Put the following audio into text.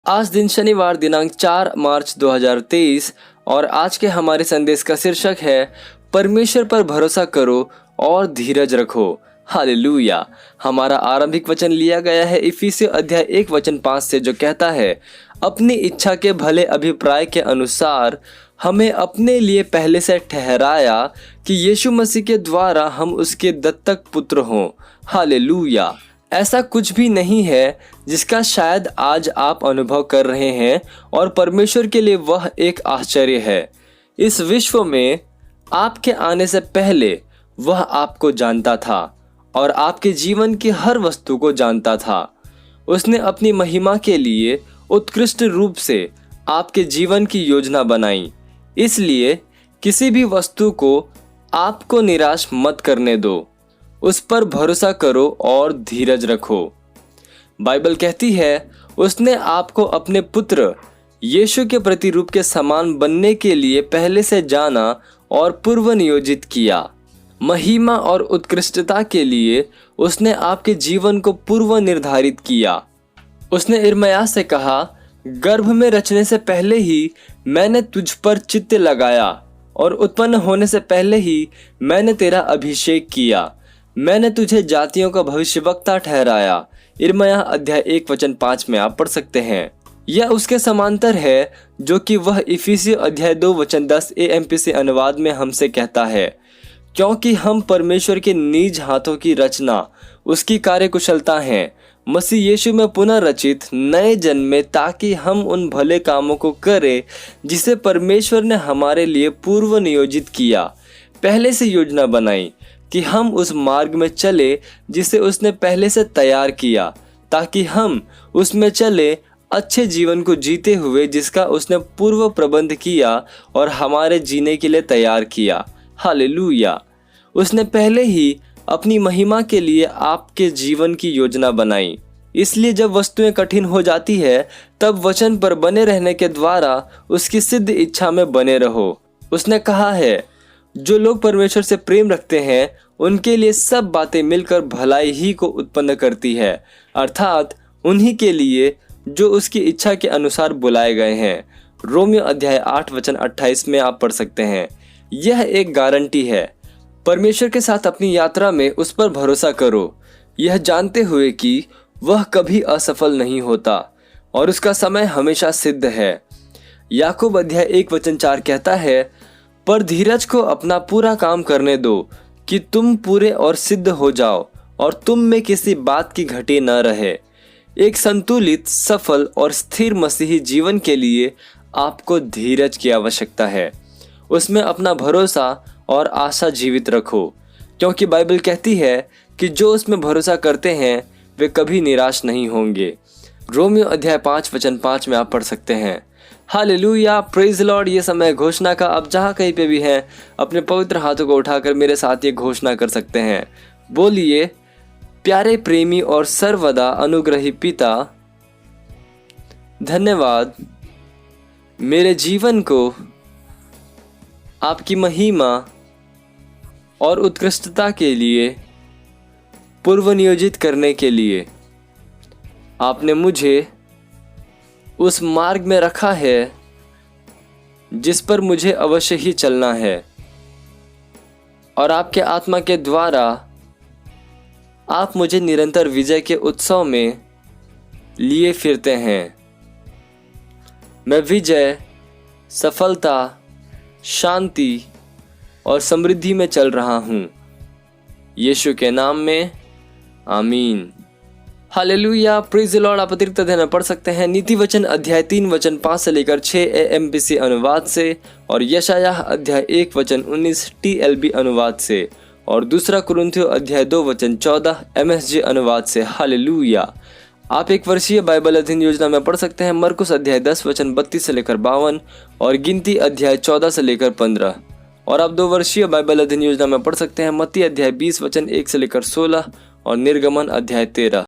आज दिन शनिवार दिनांक 4 मार्च 2023 और आज के हमारे संदेश का शीर्षक है परमेश्वर पर भरोसा करो और धीरज रखो। हालेलुया। हमारा आरंभिक वचन लिया गया है इफिसियों अध्याय 1 वचन 5 से, जो कहता है, अपनी इच्छा के भले अभिप्राय के अनुसार हमें अपने लिए पहले से ठहराया कि यीशु मसीह के द्वारा हम उसके दत्तक पुत्र हों। हालेलुया। ऐसा कुछ भी नहीं है जिसका शायद आज आप अनुभव कर रहे हैं और परमेश्वर के लिए वह एक आश्चर्य है। इस विश्व में आपके आने से पहले वह आपको जानता था और आपके जीवन की हर वस्तु को जानता था। उसने अपनी महिमा के लिए उत्कृष्ट रूप से आपके जीवन की योजना बनाई। इसलिए किसी भी वस्तु को आपको निराश मत करने दो। उस पर भरोसा करो और धीरज रखो। बाइबल कहती है, उसने आपको अपने पुत्र यीशु के प्रतिरूप के समान बनने के लिए पहले से जाना और पूर्व नियोजित किया। महिमा और उत्कृष्टता के लिए उसने आपके जीवन को पूर्व निर्धारित किया। उसने यिर्मयाह से कहा, गर्भ में रचने से पहले ही मैंने तुझ पर चित्त लगाया और उत्पन्न होने से पहले ही मैंने तेरा अभिषेक किया। मैंने तुझे जातियों का भविष्यवक्ता ठहराया। यिर्मयाह अध्याय 1 वचन 5 में आप पढ़ सकते हैं। यह उसके समांतर है जो कि वह इफिसियों अध्याय 2 वचन 10 AMPC अनुवाद में हमसे कहता है, क्योंकि हम परमेश्वर के निज हाथों की रचना, उसकी कार्यकुशलता हैं, मसीह यीशु में पुनर्रचित नए जन्मे, ताकि हम उन भले कामों को करें जिसे परमेश्वर ने हमारे लिए पूर्व नियोजित किया। पहले से योजना बनाई कि हम उस मार्ग में चले जिसे उसने पहले से तैयार किया, ताकि हम उसमें चले अच्छे जीवन को जीते हुए जिसका उसने पूर्व प्रबंध किया और हमारे जीने के लिए तैयार किया। हालेलुया। उसने पहले ही अपनी महिमा के लिए आपके जीवन की योजना बनाई। इसलिए जब वस्तुएं कठिन हो जाती है तब वचन पर बने रहने के द्वारा उसकी सिद्ध इच्छा में बने रहो। उसने कहा है, जो लोग परमेश्वर से प्रेम रखते हैं उनके लिए सब बातें मिलकर भलाई ही को उत्पन्न करती है, अर्थात उन्हीं के लिए जो उसकी इच्छा के अनुसार बुलाए गए हैं। रोमियो अध्याय 8 वचन 28 में आप पढ़ सकते हैं। यह एक गारंटी है। परमेश्वर के साथ अपनी यात्रा में उस पर भरोसा करो, यह जानते हुए कि वह कभी असफल नहीं होता और उसका समय हमेशा सिद्ध है। याकूब अध्याय 1 वचन 4 कहता है, पर धीरज को अपना पूरा काम करने दो कि तुम पूरे और सिद्ध हो जाओ और तुम में किसी बात की घटी न रहे। एक संतुलित, सफल और स्थिर मसीही जीवन के लिए आपको धीरज की आवश्यकता है। उसमें अपना भरोसा और आशा जीवित रखो, क्योंकि बाइबल कहती है कि जो उसमें भरोसा करते हैं वे कभी निराश नहीं होंगे। रोमियो अध्याय 5 वचन 5 में आप पढ़ सकते हैं। Hallelujah, praise Lord. ये समय घोषणा का। आप जहाँ कहीं पे भी हैं अपने पवित्र हाथों को उठाकर मेरे साथ ये घोषणा कर सकते हैं। बोलिए, प्यारे प्रेमी और सर्वदा अनुग्रही पिता, धन्यवाद मेरे जीवन को आपकी महिमा और उत्कृष्टता के लिए पूर्व नियोजित करने के लिए। आपने मुझे उस मार्ग में रखा है जिस पर मुझे अवश्य ही चलना है और आपके आत्मा के द्वारा आप मुझे निरंतर विजय के उत्सव में लिए फिरते हैं। मैं विजय, सफलता, शांति और समृद्धि में चल रहा हूँ। यीशु के नाम में आमीन। Hallelujah, praise the Lord. आप अतिरिक्त अध्ययन पढ़ सकते हैं नीति वचन अध्याय 3 वचन 5 से लेकर 6 AMPC अनुवाद से और यशायाह अध्याय 1 वचन 19 TLB अनुवाद से और दूसरा कुरिन्थियों अध्याय 2 वचन 14 MSG अनुवाद से। हालेलुया। आप एक वर्षीय बाइबल अध्ययन योजना में पढ़ सकते हैं मरकुस अध्याय 10 वचन 32 से लेकर 52 और गिनती अध्याय 14 से लेकर 15। और आप 2 वर्षीय बाइबल अध्ययन योजना में पढ़ सकते हैं मत्ती अध्याय 20 वचन 1 से लेकर 16 और निर्गमन अध्याय 13।